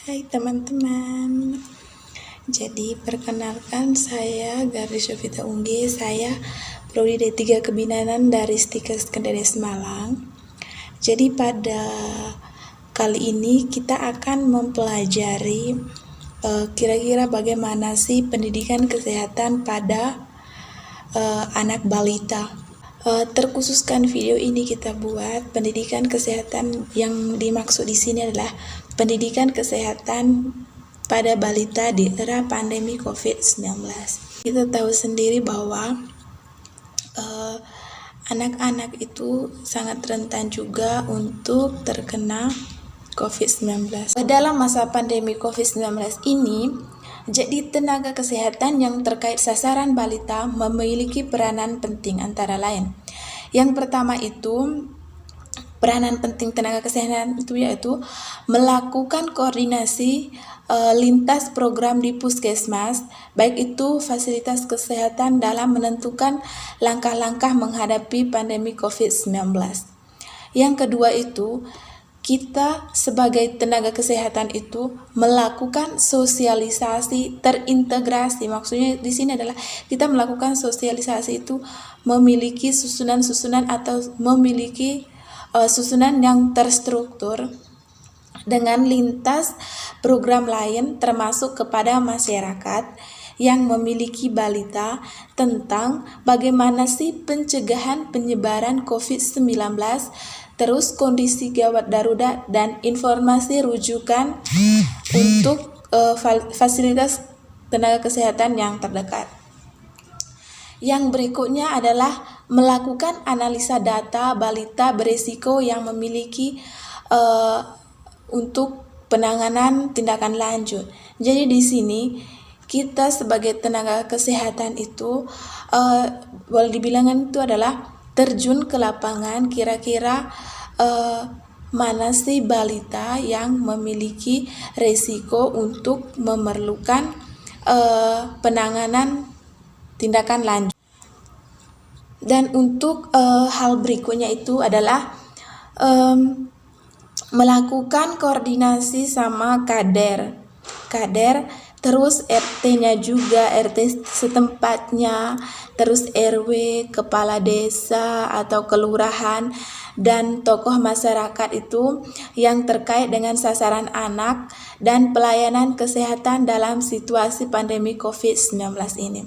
Hai teman-teman, jadi perkenalkan saya Garis Sofita Unggi, saya Prodi D3 Kebinanan dari Stikes Kendari Malang. Jadi pada kali ini kita akan mempelajari kira-kira bagaimana sih pendidikan kesehatan pada anak balita. Terkhususkan video ini kita buat pendidikan kesehatan yang dimaksud di sini adalah pendidikan kesehatan pada balita di era pandemi COVID-19. Kita tahu sendiri bahwa anak-anak itu sangat rentan juga untuk terkena COVID-19. Dalam masa pandemi COVID-19 ini, jadi tenaga kesehatan yang terkait sasaran balita memiliki peranan penting antara lain. Yang pertama itu, peranan penting tenaga kesehatan itu yaitu melakukan koordinasi lintas program di puskesmas, baik itu fasilitas kesehatan dalam menentukan langkah-langkah menghadapi pandemi COVID-19. Yang kedua itu, kita sebagai tenaga kesehatan itu melakukan sosialisasi terintegrasi. Maksudnya di sini adalah kita melakukan sosialisasi itu memiliki susunan-susunan atau memiliki susunan yang terstruktur dengan lintas program lain termasuk kepada masyarakat yang memiliki balita tentang bagaimana sih pencegahan penyebaran COVID-19, terus kondisi gawat darurat dan informasi rujukan untuk fasilitas tenaga kesehatan yang terdekat. Yang berikutnya adalah melakukan analisa data balita berisiko yang memiliki untuk penanganan tindakan lanjut. Jadi di sini kita sebagai tenaga kesehatan itu boleh dibilang itu adalah terjun ke lapangan, kira-kira mana sih balita yang memiliki risiko untuk memerlukan penanganan tindakan lanjut. Dan untuk hal berikutnya itu adalah melakukan koordinasi sama kader, terus RT-nya juga, RT setempatnya, terus RW, kepala desa atau kelurahan, dan tokoh masyarakat itu yang terkait dengan sasaran anak dan pelayanan kesehatan dalam situasi pandemi COVID-19 ini.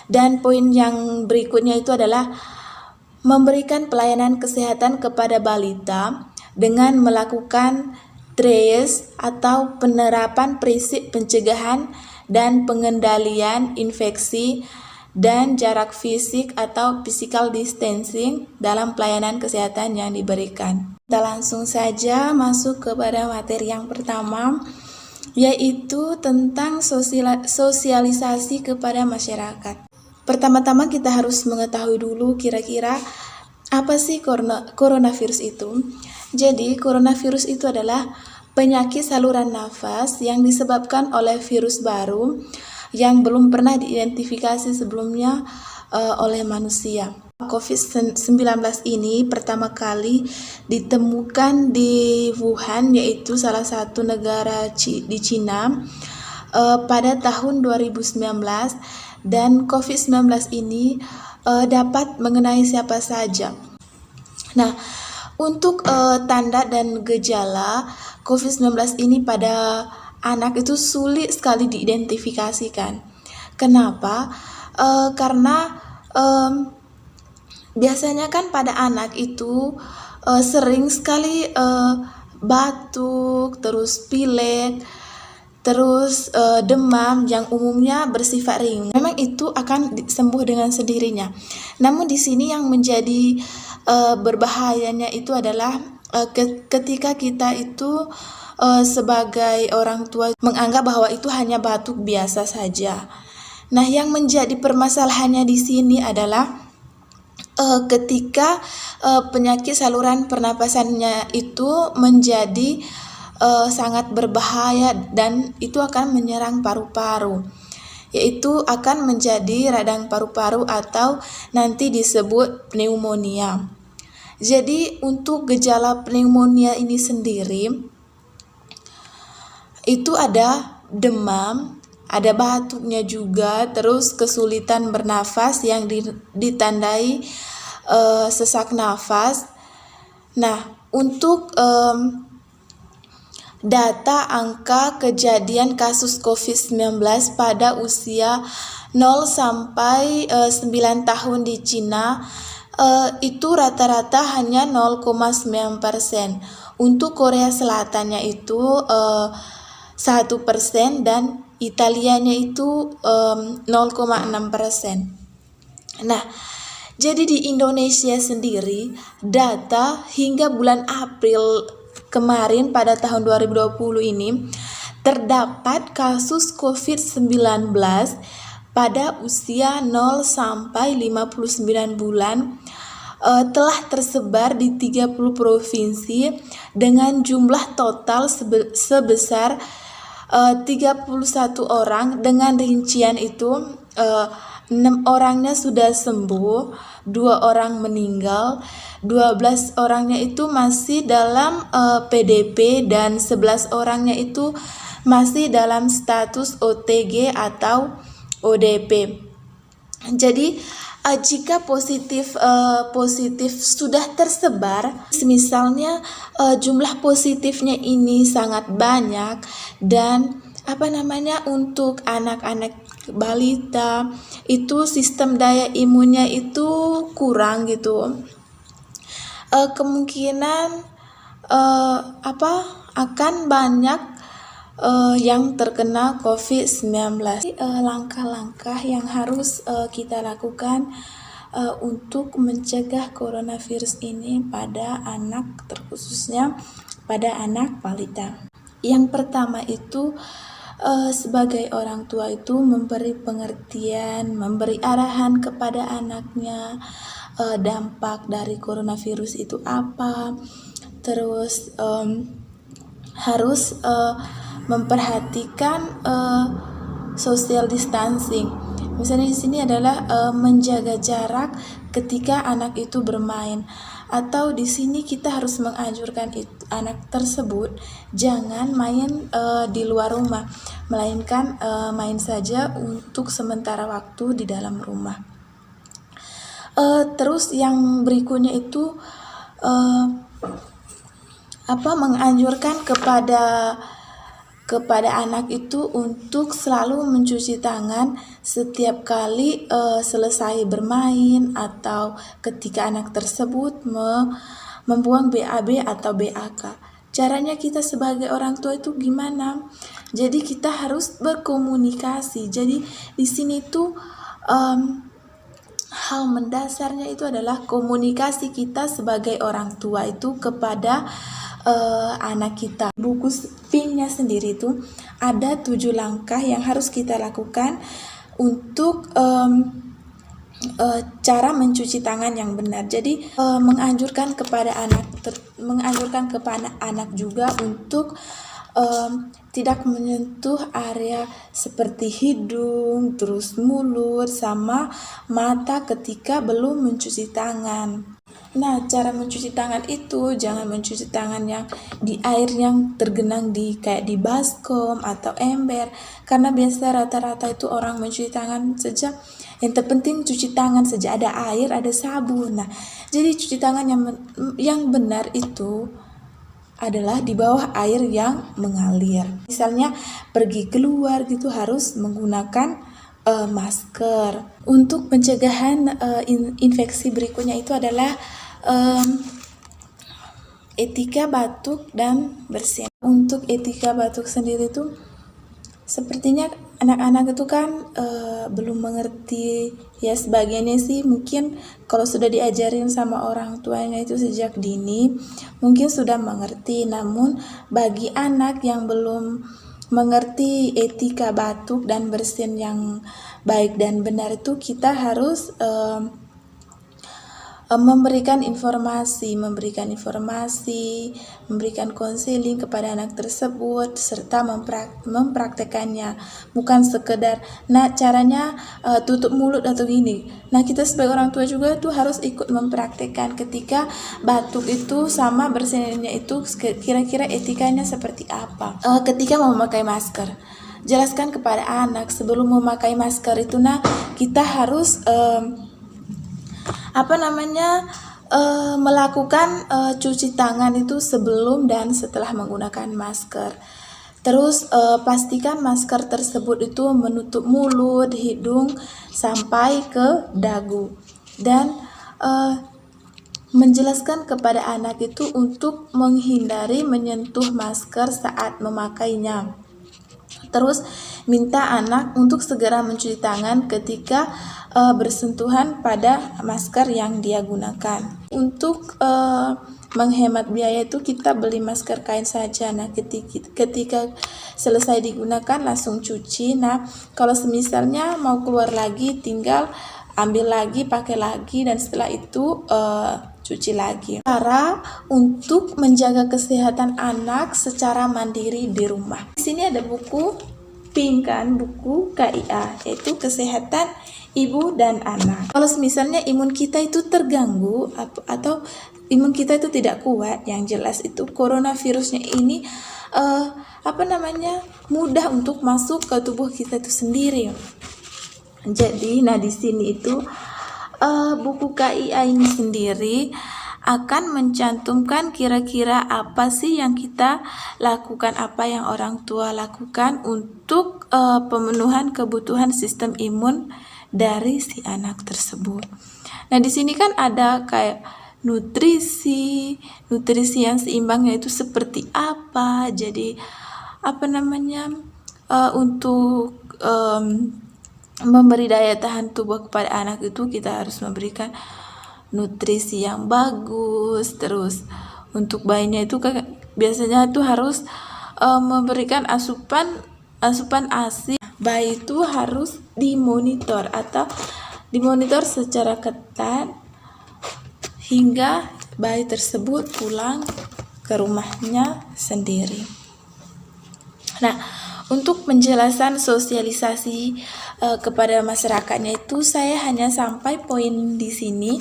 Dan poin yang berikutnya itu adalah memberikan pelayanan kesehatan kepada balita dengan melakukan trace atau penerapan prinsip pencegahan dan pengendalian infeksi dan jarak fisik atau physical distancing dalam pelayanan kesehatan yang diberikan. Kita langsung saja masuk kepada materi yang pertama, yaitu tentang sosialisasi kepada masyarakat. Pertama-tama kita harus mengetahui dulu kira-kira apa sih coronavirus itu. Jadi coronavirus itu adalah penyakit saluran nafas yang disebabkan oleh virus baru yang belum pernah diidentifikasi sebelumnya oleh manusia. COVID-19 ini pertama kali ditemukan di Wuhan, yaitu salah satu negara di Cina pada tahun 2019, dan COVID-19 ini dapat mengenai siapa saja. Nah, untuk tanda dan gejala COVID-19 ini pada anak itu sulit sekali diidentifikasikan. Kenapa? Karena biasanya kan pada anak itu sering sekali batuk, terus pilek, terus demam yang umumnya bersifat ringan. Memang itu akan sembuh dengan sendirinya. Namun di sini yang menjadi berbahayanya itu adalah ketika kita itu sebagai orang tua menganggap bahwa itu hanya batuk biasa saja. Nah, yang menjadi permasalahannya di sini adalah ketika penyakit saluran pernapasannya itu menjadi sangat berbahaya dan itu akan menyerang paru-paru, yaitu akan menjadi radang paru-paru atau nanti disebut pneumonia. Jadi untuk gejala pneumonia ini sendiri itu ada demam, ada batuknya juga, terus kesulitan bernafas yang ditandai sesak nafas. Nah, untuk data angka kejadian kasus COVID-19 pada usia 0 sampai 9 tahun di Cina itu rata-rata hanya 0,9%. Untuk Korea Selatannya itu 1% dan Italianya itu 0,6%. Nah, jadi di Indonesia sendiri data hingga bulan April kemarin pada tahun 2020 ini terdapat kasus COVID-19 pada usia 0 sampai 59 bulan telah tersebar di 30 provinsi dengan jumlah total sebesar 31 orang, dengan rincian itu 6 orangnya sudah sembuh, 2 orang meninggal, 12 orangnya itu masih dalam PDP dan 11 orangnya itu masih dalam status OTG atau ODP. Jadi jika positif sudah tersebar, misalnya jumlah positifnya ini sangat banyak dan untuk anak-anak balita itu sistem daya imunnya itu kurang gitu, kemungkinan akan banyak yang terkena COVID-19. Langkah-langkah yang harus kita lakukan untuk mencegah coronavirus ini pada anak, terkhususnya pada anak balita. Yang pertama itu sebagai orang tua itu memberi pengertian, memberi arahan kepada anaknya dampak dari coronavirus itu apa, terus harus memperhatikan social distancing. Misalnya di sini adalah menjaga jarak ketika anak itu bermain, atau di sini kita harus menganjurkan anak tersebut jangan main di luar rumah, melainkan main saja untuk sementara waktu di dalam rumah. Terus yang berikutnya itu menganjurkan kepada anak itu untuk selalu mencuci tangan setiap kali selesai bermain, atau ketika anak tersebut membuang BAB atau BAK. Caranya kita sebagai orang tua itu gimana? Jadi kita harus berkomunikasi. Jadi di sini tuh hal mendasarnya itu adalah komunikasi kita sebagai orang tua itu kepada anak kita. Buku Pink-nya sendiri itu ada 7 langkah yang harus kita lakukan untuk cara mencuci tangan yang benar. Jadi menganjurkan kepada anak juga untuk tidak menyentuh area seperti hidung, terus mulut, sama mata ketika belum mencuci tangan. Nah, cara mencuci tangan itu jangan mencuci tangan yang di air yang tergenang kayak di baskom atau ember, karena biasa rata-rata itu orang mencuci tangan saja. Yang terpenting cuci tangan saja, ada air, ada sabun. Nah, jadi cuci tangan yang benar itu adalah di bawah air yang mengalir. Misalnya pergi keluar gitu harus menggunakan masker. Untuk pencegahan infeksi berikutnya itu adalah etika batuk dan bersin. Untuk etika batuk sendiri itu sepertinya anak-anak itu kan belum mengerti ya, sebagiannya sih mungkin kalau sudah diajarin sama orang tuanya itu sejak dini mungkin sudah mengerti, namun bagi anak yang belum mengerti etika batuk dan bersin yang baik dan benar itu kita harus memberikan informasi, memberikan konseling kepada anak tersebut, serta mempraktekannya. Bukan sekedar, nah caranya tutup mulut atau gini. Nah kita sebagai orang tua juga tuh harus ikut mempraktekkan ketika batuk itu sama bersinnya itu kira-kira etikanya seperti apa. Ketika mau memakai masker, jelaskan kepada anak sebelum memakai masker itu, nah kita harus melakukan cuci tangan itu sebelum dan setelah menggunakan masker. Terus pastikan masker tersebut itu menutup mulut, hidung sampai ke dagu, dan menjelaskan kepada anak itu untuk menghindari menyentuh masker saat memakainya. Terus minta anak untuk segera mencuci tangan ketika bersentuhan pada masker yang dia gunakan. Untuk menghemat biaya itu kita beli masker kain saja. Nah ketika selesai digunakan langsung cuci. Nah kalau semisalnya mau keluar lagi tinggal ambil lagi, pakai lagi, dan setelah itu cuci lagi. Cara untuk menjaga kesehatan anak secara mandiri di rumah. Di sini ada buku pink kan, buku KIA, yaitu kesehatan ibu dan anak. Kalau misalnya imun kita itu terganggu atau imun kita itu tidak kuat, yang jelas itu coronavirusnya ini mudah untuk masuk ke tubuh kita itu sendiri. Jadi, nah di sini itu buku KIA ini sendiri akan mencantumkan kira-kira apa sih yang kita lakukan, apa yang orang tua lakukan untuk pemenuhan kebutuhan sistem imun dari si anak tersebut. Nah di sini kan ada kayak nutrisi yang seimbangnya itu seperti apa. Jadi untuk memberi daya tahan tubuh kepada anak itu kita harus memberikan nutrisi yang bagus. Terus untuk bayinya itu biasanya itu harus memberikan asupan ASI. Bayi itu harus dimonitor secara ketat hingga bayi tersebut pulang ke rumahnya sendiri. Nah, untuk penjelasan sosialisasi kepada masyarakatnya itu saya hanya sampai poin di sini.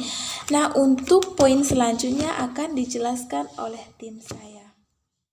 Nah, untuk poin selanjutnya akan dijelaskan oleh tim saya.